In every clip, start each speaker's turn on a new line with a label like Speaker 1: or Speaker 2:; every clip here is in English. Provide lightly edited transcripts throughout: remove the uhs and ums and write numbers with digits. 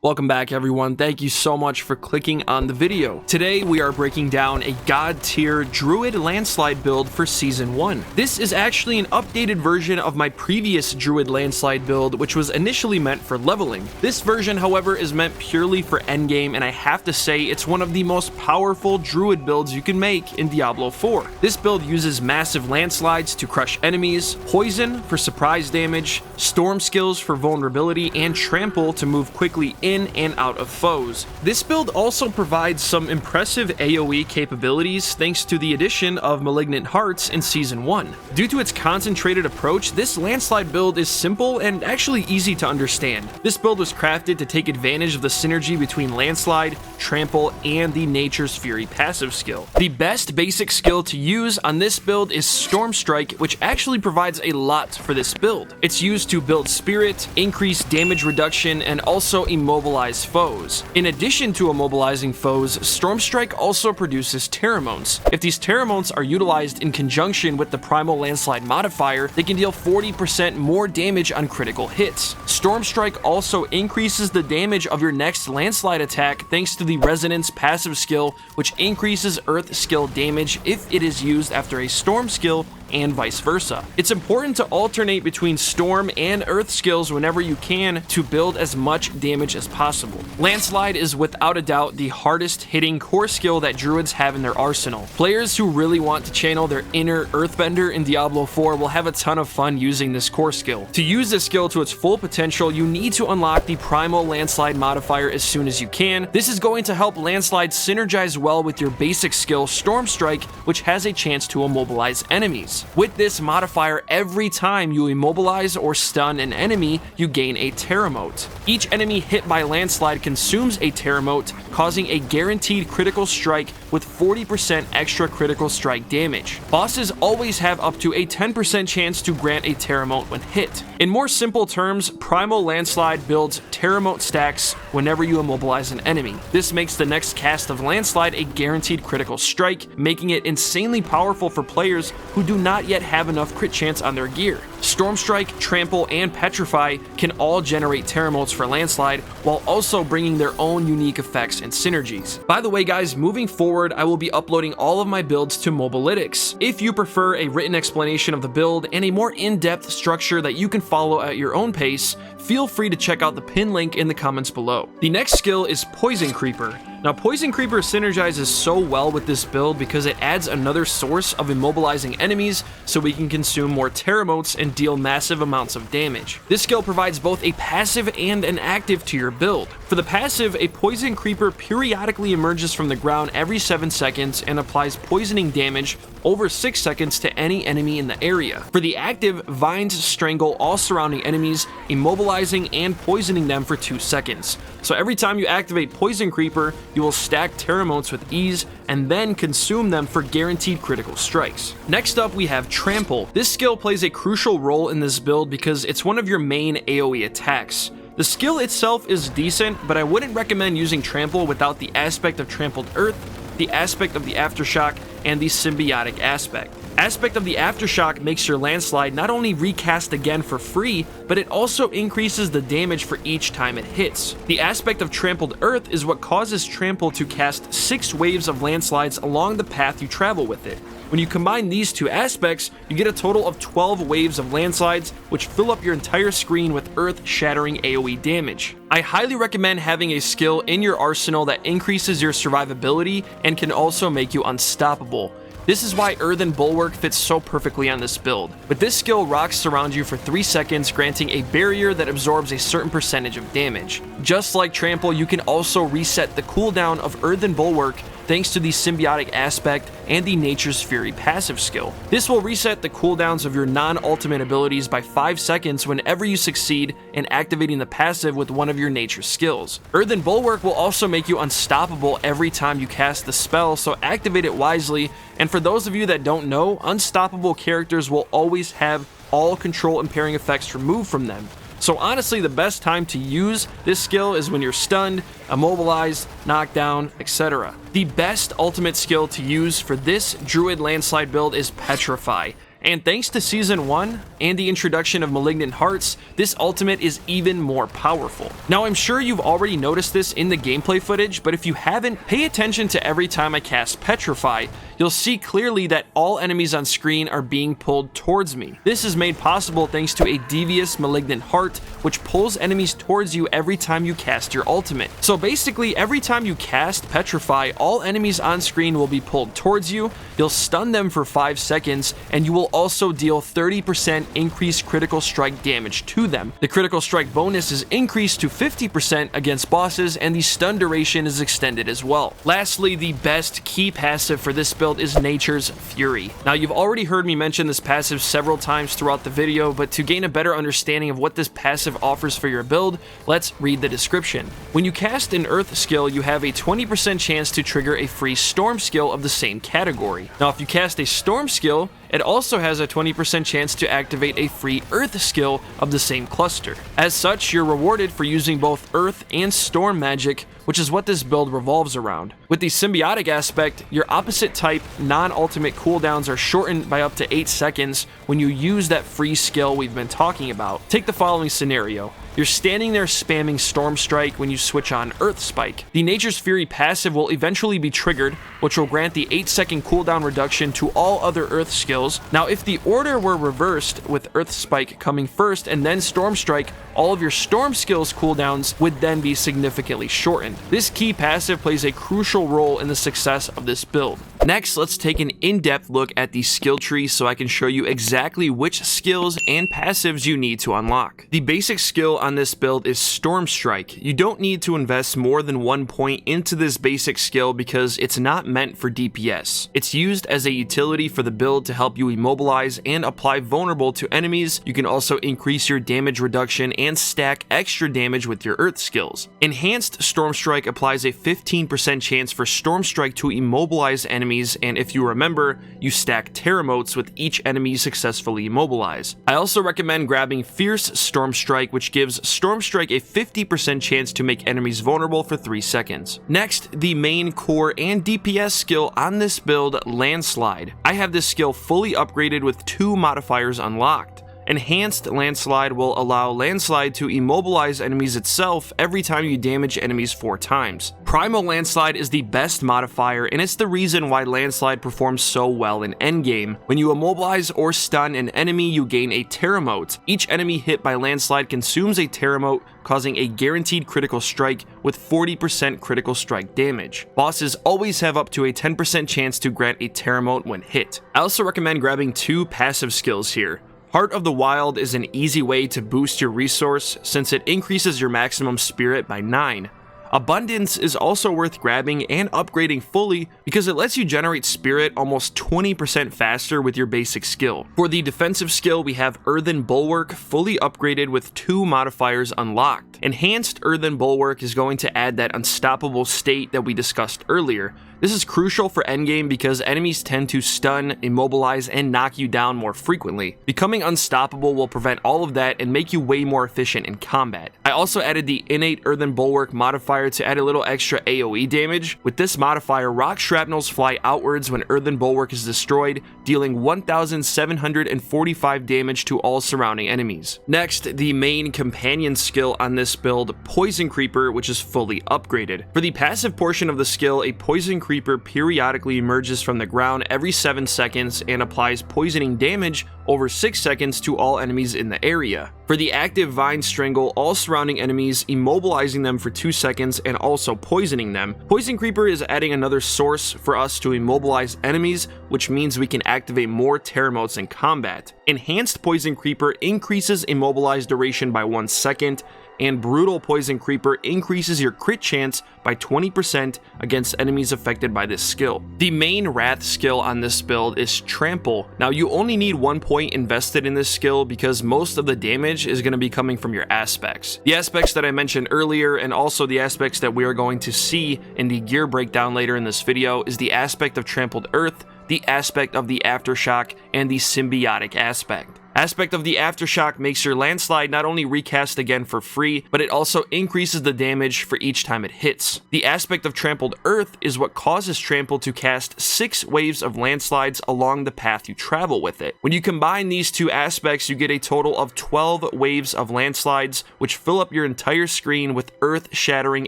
Speaker 1: Welcome back everyone, thank you so much for clicking on the video. Today we are breaking down a god tier Druid Landslide build for Season 1. This is actually an updated version of my previous Druid Landslide build, which was initially meant for leveling. This version, however, is meant purely for endgame, and I have to say it's one of the most powerful Druid builds you can make in Diablo 4. This build uses massive landslides to crush enemies, poison for surprise damage, storm skills for vulnerability, and trample to move quickly in and out of foes. This build also provides some impressive AoE capabilities thanks to the addition of Malignant Hearts in Season 1. Due to its concentrated approach, this landslide build is simple and actually easy to understand. This build was crafted to take advantage of the synergy between landslide, trample, and the Nature's Fury passive skill. The best basic skill to use on this build is Stormstrike, which actually provides a lot for this build. It's used to build spirit, increase damage reduction, and also immobilize foes. In addition to immobilizing foes, Stormstrike also produces Terramotes. If these Terramotes are utilized in conjunction with the Primal Landslide modifier, they can deal 40% more damage on critical hits. Stormstrike also increases the damage of your next landslide attack thanks to the Resonance passive skill, which increases Earth skill damage if it is used after a Storm skill, and vice versa. It's important to alternate between Storm and Earth skills whenever you can to build as much damage as possible. Landslide is without a doubt the hardest hitting core skill that Druids have in their arsenal. Players who really want to channel their inner Earthbender in Diablo 4 will have a ton of fun using this core skill. To use this skill to its full potential, you need to unlock the Primal Landslide modifier as soon as you can. This is going to help Landslide synergize well with your basic skill Stormstrike, which has a chance to immobilize enemies. With this modifier, every time you immobilize or stun an enemy, you gain a Terramote. Each enemy hit by landslide consumes a Terramote, causing a guaranteed critical strike with 40% extra critical strike damage. Bosses always have up to a 10% chance to grant a Terramote when hit. In more simple terms, Primal Landslide builds Terramote stacks whenever you immobilize an enemy. This makes the next cast of Landslide a guaranteed critical strike, making it insanely powerful for players who do not yet have enough crit chance on their gear. Stormstrike, Trample, and Petrify can all generate Terramotes for Landslide, while also bringing their own unique effects and synergies. By the way guys, moving forward, I will be uploading all of my builds to Mobalytics. If you prefer a written explanation of the build and a more in-depth structure that you can follow at your own pace, feel free to check out the pin link in the comments below. The next skill is Poison Creeper. Now, Poison Creeper synergizes so well with this build because it adds another source of immobilizing enemies so we can consume more Terramotes and deal massive amounts of damage. This skill provides both a passive and an active to your build. For the passive, a Poison Creeper periodically emerges from the ground every 7 seconds and applies poisoning damage over 6 seconds to any enemy in the area. For the active, vines strangle all surrounding enemies, immobilizing and poisoning them for 2 seconds. So every time you activate Poison Creeper, you will stack Terramotes with ease and then consume them for guaranteed critical strikes. Next up, we have Trample. This skill plays a crucial role in this build because it's one of your main AoE attacks. The skill itself is decent, but I wouldn't recommend using Trample without the aspect of Trampled Earth, the aspect of the Aftershock, and the symbiotic aspect. Aspect of the Aftershock makes your landslide not only recast again for free, but it also increases the damage for each time it hits. The aspect of Trampled Earth is what causes Trample to cast 6 waves of landslides along the path you travel with it. When you combine these two aspects, you get a total of 12 waves of landslides, which fill up your entire screen with earth-shattering AoE damage. I highly recommend having a skill in your arsenal that increases your survivability and can also make you unstoppable. This is why Earthen Bulwark fits so perfectly on this build. With this skill, rocks surround you for 3 seconds, granting a barrier that absorbs a certain percentage of damage. Just like Trample, you can also reset the cooldown of Earthen Bulwark thanks to the symbiotic aspect and the Nature's Fury passive skill. This will reset the cooldowns of your non-ultimate abilities by 5 seconds whenever you succeed in activating the passive with one of your nature skills. Earthen Bulwark will also make you unstoppable every time you cast the spell, so activate it wisely. And for those of you that don't know, unstoppable characters will always have all control impairing effects removed from them. So honestly, the best time to use this skill is when you're stunned, immobilized, knocked down, etc. The best ultimate skill to use for this Druid Landslide build is Petrify. And thanks to Season 1 and the introduction of Malignant Hearts, this ultimate is even more powerful. Now I'm sure you've already noticed this in the gameplay footage, but if you haven't, pay attention to every time I cast Petrify. You'll see clearly that all enemies on screen are being pulled towards me. This is made possible thanks to a devious Malignant Heart, which pulls enemies towards you every time you cast your ultimate. So basically, every time you cast Petrify, all enemies on screen will be pulled towards you, you'll stun them for 5 seconds, and you will also deal 30% increased critical strike damage to them. The critical strike bonus is increased to 50% against bosses, and the stun duration is extended as well. Lastly, the best key passive for this build is Nature's Fury. Now, you've already heard me mention this passive several times throughout the video, but to gain a better understanding of what this passive offers for your build, let's read the description. When you cast an Earth skill, you have a 20% chance to trigger a free Storm skill of the same category. Now, if you cast a Storm skill, it also has a 20% chance to activate a free Earth skill of the same cluster. As such, you're rewarded for using both Earth and Storm magic, which is what this build revolves around. With the symbiotic aspect, your opposite type non-ultimate cooldowns are shortened by up to 8 seconds when you use that free skill we've been talking about. Take the following scenario. You're standing there spamming Stormstrike when you switch on Earth Spike. The Nature's Fury passive will eventually be triggered, which will grant the 8-second cooldown reduction to all other Earth skills. Now, if the order were reversed, with Earth Spike coming first and then Stormstrike, all of your Storm skills cooldowns would then be significantly shortened. This key passive plays a crucial role in the success of this build. Next, let's take an in-depth look at the skill tree so I can show you exactly which skills and passives you need to unlock. The basic skill on this build is Stormstrike. You don't need to invest more than 1 point into this basic skill because it's not meant for DPS. It's used as a utility for the build to help you immobilize and apply vulnerable to enemies. You can also increase your damage reduction and stack extra damage with your Earth skills. Enhanced Stormstrike applies a 15% chance for Stormstrike to immobilize enemies, and if you remember, you stack Terramotes with each enemy you successfully immobilize. I also recommend grabbing Fierce Stormstrike, which gives Stormstrike a 50% chance to make enemies vulnerable for 3 seconds. Next, the main core and DPS skill on this build, Landslide. I have this skill fully upgraded with 2 modifiers unlocked. Enhanced Landslide will allow Landslide to immobilize enemies itself every time you damage enemies 4 times. Primal Landslide is the best modifier, and it's the reason why Landslide performs so well in endgame. When you immobilize or stun an enemy, you gain a Terramote. Each enemy hit by Landslide consumes a Terramote, causing a guaranteed critical strike with 40% critical strike damage. Bosses always have up to a 10% chance to grant a Terramote when hit. I also recommend grabbing 2 passive skills here. Heart of the Wild is an easy way to boost your resource since it increases your maximum spirit by 9. Abundance is also worth grabbing and upgrading fully because it lets you generate spirit almost 20% faster with your basic skill. For the defensive skill, we have Earthen Bulwark fully upgraded with 2 modifiers unlocked. Enhanced Earthen Bulwark is going to add that unstoppable state that we discussed earlier. This is crucial for endgame because enemies tend to stun, immobilize, and knock you down more frequently. Becoming unstoppable will prevent all of that and make you way more efficient in combat. I also added the innate Earthen Bulwark modifier to add a little extra AoE damage. With this modifier, rock shrapnels fly outwards when Earthen Bulwark is destroyed, dealing 1,745 damage to all surrounding enemies. Next, the main companion skill on this build, Poison Creeper, which is fully upgraded. For the passive portion of the skill, a Poison Creeper periodically emerges from the ground every 7 seconds and applies poisoning damage over 6 seconds to all enemies in the area. For the active Vine Strangle all surrounding enemies, immobilizing them for 2 seconds and also poisoning them. Poison Creeper is adding another source for us to immobilize enemies, which means we can activate more Terramotes in combat. Enhanced Poison Creeper increases immobilize duration by 1 second, and Brutal Poison Creeper increases your crit chance by 20% against enemies affected by this skill. The main Wrath skill on this build is Trample. Now, you only need 1 point invested in this skill because most of the damage is going to be coming from your aspects. The aspects that I mentioned earlier, and also the aspects that we are going to see in the gear breakdown later in this video, is the aspect of Trampled Earth, the aspect of the Aftershock, and the Symbiotic aspect. Aspect of the Aftershock makes your landslide not only recast again for free, but it also increases the damage for each time it hits. The aspect of Trampled Earth is what causes Trample to cast 6 waves of landslides along the path you travel with it. When you combine these two aspects, you get a total of 12 waves of landslides, which fill up your entire screen with earth-shattering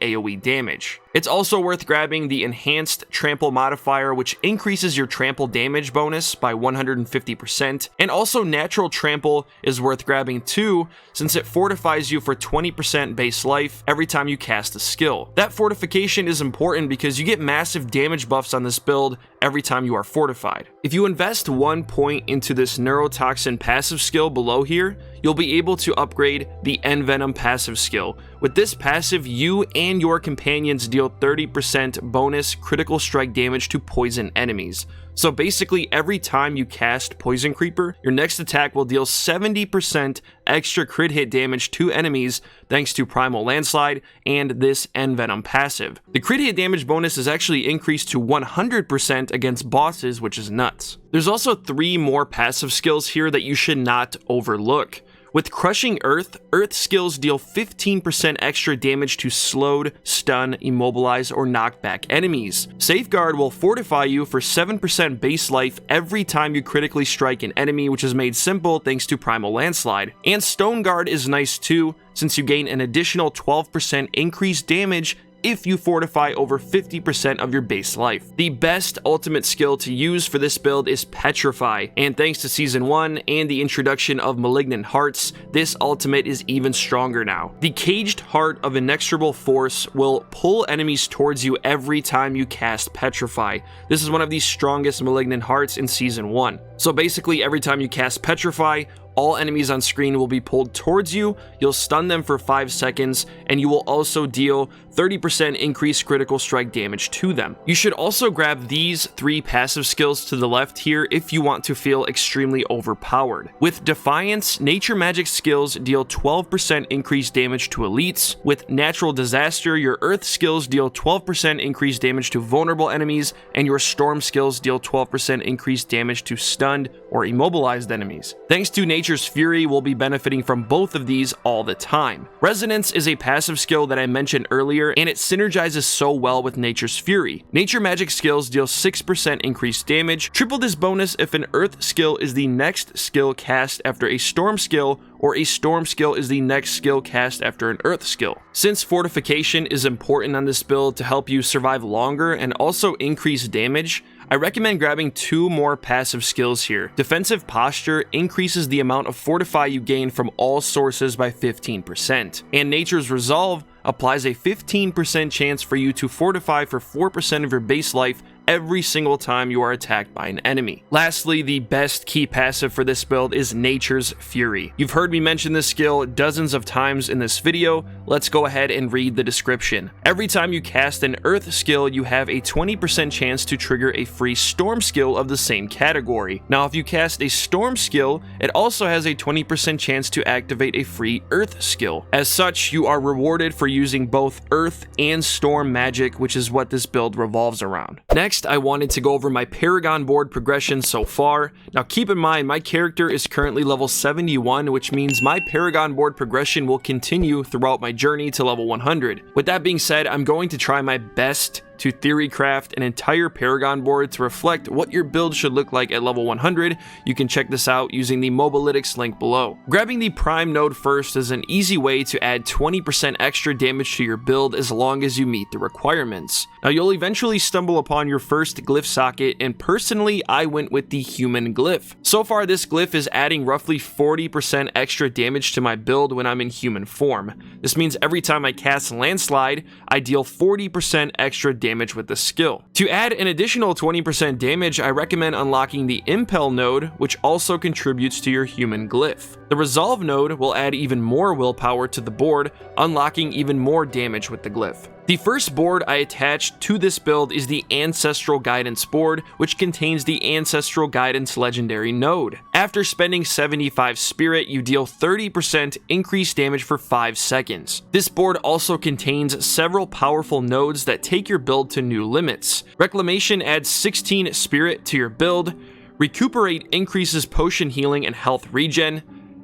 Speaker 1: AoE damage. It's also worth grabbing the Enhanced Trample modifier, which increases your trample damage bonus by 150%, and also Natural Trample is worth grabbing too, since it fortifies you for 20% base life every time you cast a skill. That fortification is important because you get massive damage buffs on this build every time you are fortified. If you invest 1 point into this Neurotoxin passive skill below here, you'll be able to upgrade the Envenom passive skill. With this passive, you and your companions deal 30% bonus critical strike damage to poison enemies. So basically, every time you cast Poison Creeper, your next attack will deal 70% extra crit hit damage to enemies thanks to Primal Landslide and this Envenom passive. The crit hit damage bonus is actually increased to 100% against bosses, which is nuts. There's also 3 more passive skills here that you should not overlook. With Crushing Earth, Earth skills deal 15% extra damage to slowed, stun, immobilize, or knockback enemies. Safeguard will fortify you for 7% base life every time you critically strike an enemy, which is made simple thanks to Primal Landslide. And Stone Guard is nice too, since you gain an additional 12% increased damage if you fortify over 50% of your base life. The best ultimate skill to use for this build is Petrify, and thanks to Season 1 and the introduction of Malignant Hearts, this ultimate is even stronger now. The Caged Heart of Inexorable Force will pull enemies towards you every time you cast Petrify. This is one of the strongest Malignant Hearts in Season 1. So basically, every time you cast Petrify, all enemies on screen will be pulled towards you, you'll stun them for 5 seconds, and you will also deal 30% increased critical strike damage to them. You should also grab these 3 passive skills to the left here if you want to feel extremely overpowered. With Defiance, nature magic skills deal 12% increased damage to elites. With Natural Disaster, your earth skills deal 12% increased damage to vulnerable enemies, and your storm skills deal 12% increased damage to stunned or immobilized enemies. Thanks to Nature's Fury, we'll be benefiting from both of these all the time. Resonance is a passive skill that I mentioned earlier, and it synergizes so well with Nature's Fury. Nature magic skills deal 6% increased damage. Triple this bonus if an earth skill is the next skill cast after a storm skill, or a storm skill is the next skill cast after an earth skill. Since fortification is important on this build to help you survive longer and also increase damage, I recommend grabbing 2 more passive skills here. Defensive Posture increases the amount of fortify you gain from all sources by 15%, and Nature's Resolve applies a 15% chance for you to fortify for 4% of your base life every single time you are attacked by an enemy. Lastly, the best key passive for this build is Nature's Fury. You've heard me mention this skill dozens of times in this video. Let's go ahead and read the description. Every time you cast an Earth skill, you have a 20% chance to trigger a free Storm skill of the same category. Now, if you cast a Storm skill, it also has a 20% chance to activate a free Earth skill. As such, you are rewarded for using both Earth and Storm magic, which is what this build revolves around. Next, I wanted to go over my Paragon Board progression so far. Now keep in mind, my character is currently level 71, which means my Paragon Board progression will continue throughout my journey to level 100. With that being said, I'm going to try my best to theory craft an entire Paragon board to reflect what your build should look like at level 100. You can check this out using the Mobalytics link below. Grabbing the Prime node first is an easy way to add 20% extra damage to your build as long as you meet the requirements. Now you'll eventually stumble upon your first glyph socket, and personally I went with the Human Glyph. So far this glyph is adding roughly 40% extra damage to my build when I'm in human form. This means every time I cast Landslide, I deal 40% extra damage with the skill. To add an additional 20% damage, I recommend unlocking the Impel node, which also contributes to your Human Glyph. The Resolve node will add even more willpower to the board, unlocking even more damage with the glyph. The first board I attached to this build is the Ancestral Guidance board, which contains the Ancestral Guidance legendary node. After spending 75 spirit, you deal 30% increased damage for 5 seconds. This board also contains several powerful nodes that take your build to new limits. Reclamation adds 16 spirit to your build. Recuperate increases potion healing and health regen.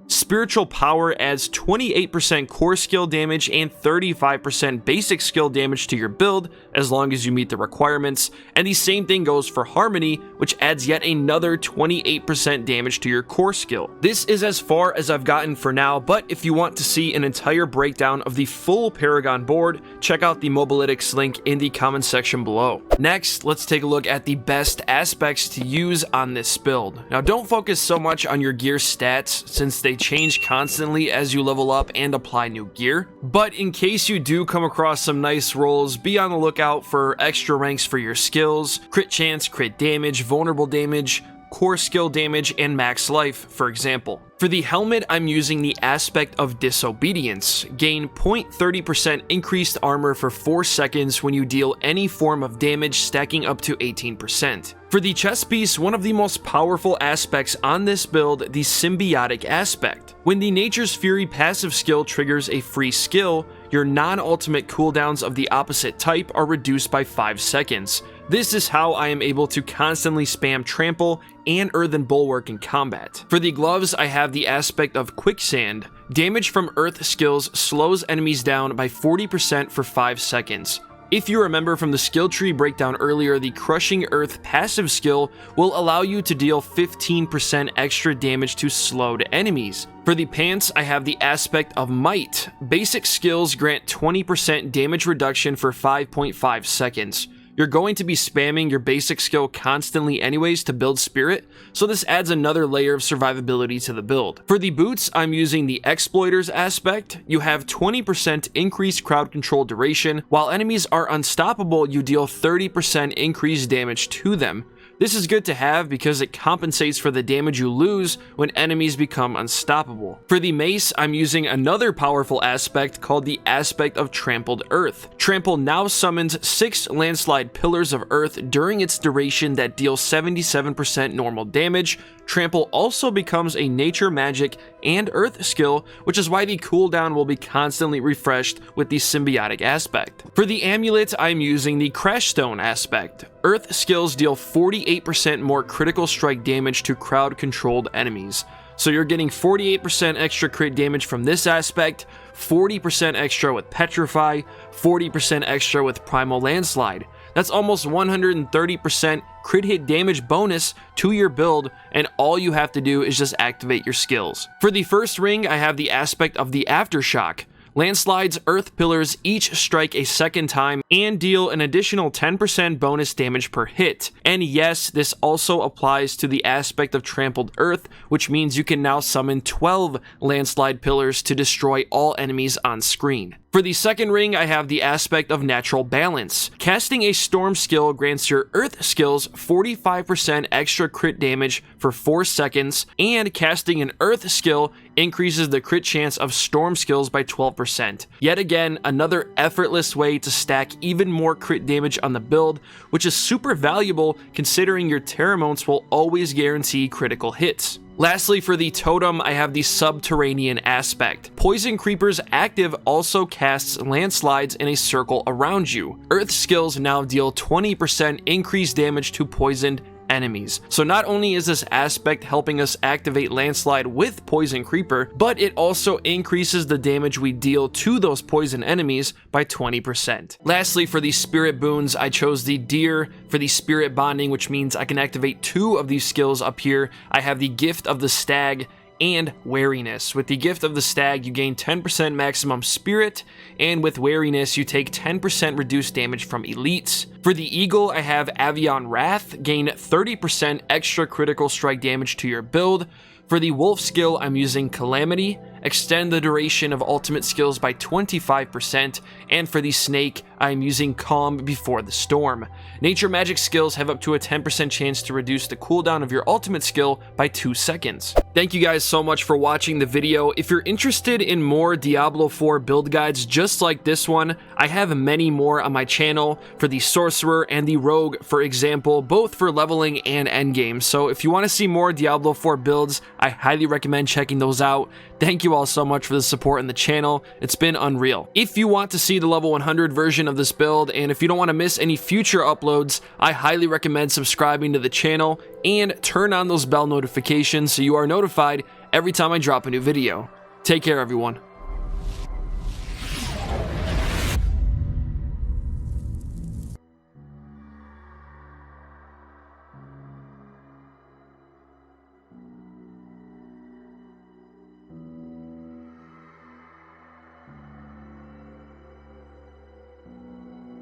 Speaker 1: Spiritual Power adds 28% core skill damage and 35% basic skill damage to your build as long as you meet the requirements, and the same thing goes for Harmony, which adds yet another 28% damage to your core skill. This is as far as I've gotten for now, but if you want to see an entire breakdown of the full Paragon board, check out the Mobalytics link in the comment section below. Next, let's take a look at the best aspects to use on this build. Now, don't focus so much on your gear stats since they change constantly as you level up and apply new gear, but in case you do come across some nice rolls, be on the lookout for extra ranks for your skills, crit chance, crit damage, vulnerable damage, core skill damage, and max life, for example. For the helmet, I'm using the aspect of Disobedience. Gain 0.30% increased armor for 4 seconds when you deal any form of damage, stacking up to 18%. For the chest piece, one of the most powerful aspects on this build, the symbiotic aspect. When the Nature's Fury passive skill triggers a free skill, your non-ultimate cooldowns of the opposite type are reduced by 5 seconds. This is how I am able to constantly spam Trample and Earthen Bulwark in combat. For the gloves, I have the aspect of Quicksand. Damage from Earth skills slows enemies down by 40% for 5 seconds. If you remember from the skill tree breakdown earlier, the Crushing Earth passive skill will allow you to deal 15% extra damage to slowed enemies. For the pants, I have the aspect of Might. Basic skills grant 20% damage reduction for 5.5 seconds. You're going to be spamming your basic skill constantly anyways to build spirit, so this adds another layer of survivability to the build. For the boots, I'm using the Exploiters aspect. You have 20% increased crowd control duration. While enemies are unstoppable, you deal 30% increased damage to them. This is good to have because it compensates for the damage you lose when enemies become unstoppable. For the mace, I'm using another powerful aspect called the aspect of Trampled Earth. Trample now summons 6 landslide pillars of earth during its duration that deal 77% normal damage. Trample also becomes a nature magic and earth skill, which is why the cooldown will be constantly refreshed with the symbiotic aspect. For the amulet, I'm using the Crash Stone aspect. Earth skills deal 48% more critical strike damage to crowd-controlled enemies. So you're getting 48% extra crit damage from this aspect, 40% extra with Petrify, 40% extra with Primal Landslide. That's almost 130% crit hit damage bonus to your build, and all you have to do is just activate your skills. For the first ring, I have the aspect of the Aftershock. Landslide's earth pillars each strike a second time and deal an additional 10% bonus damage per hit. And yes, this also applies to the aspect of Trampled Earth, which means you can now summon 12 landslide pillars to destroy all enemies on screen. For the second ring, I have the aspect of Natural Balance. Casting a Storm skill grants your Earth skills 45% extra crit damage for 4 seconds, and casting an Earth skill increases the crit chance of Storm skills by 12%. Yet again, another effortless way to stack even more crit damage on the build, which is super valuable considering your Terramotes will always guarantee critical hits. Lastly, for the totem, I have the Subterranean aspect. Poison Creeper's active also casts landslides in a circle around you. Earth skills now deal 20% increased damage to poisoned enemies. So not only is this aspect helping us activate Landslide with Poison Creeper, but it also increases the damage we deal to those poison enemies by 20%. Lastly, for the Spirit Boons, I chose the Deer for the Spirit Bonding, which means I can activate 2 of these skills up here. I have the Gift of the Stag and Wariness. With the Gift of the Stag, you gain 10% maximum spirit, and with Wariness, you take 10% reduced damage from elites. For the Eagle, I have Avion Wrath, gain 30% extra critical strike damage to your build. For the Wolf skill, I'm using Calamity, extend the duration of ultimate skills by 25%, and for the Snake, I'm using Calm before the Storm. Nature magic skills have up to a 10% chance to reduce the cooldown of your ultimate skill by 2 seconds. Thank you guys so much for watching the video. If you're interested in more Diablo 4 build guides just like this one, I have many more on my channel for the Sorcerer and the Rogue, for example, both for leveling and endgame. So if you want to see more Diablo 4 builds, I highly recommend checking those out. Thank you you all so much for the support in the channel. It's been unreal. If you want to see the level 100 version of this build, and if you don't want to miss any future uploads, I highly recommend subscribing to the channel and turn on those bell notifications so you are notified every time I drop a new video. Take care, everyone.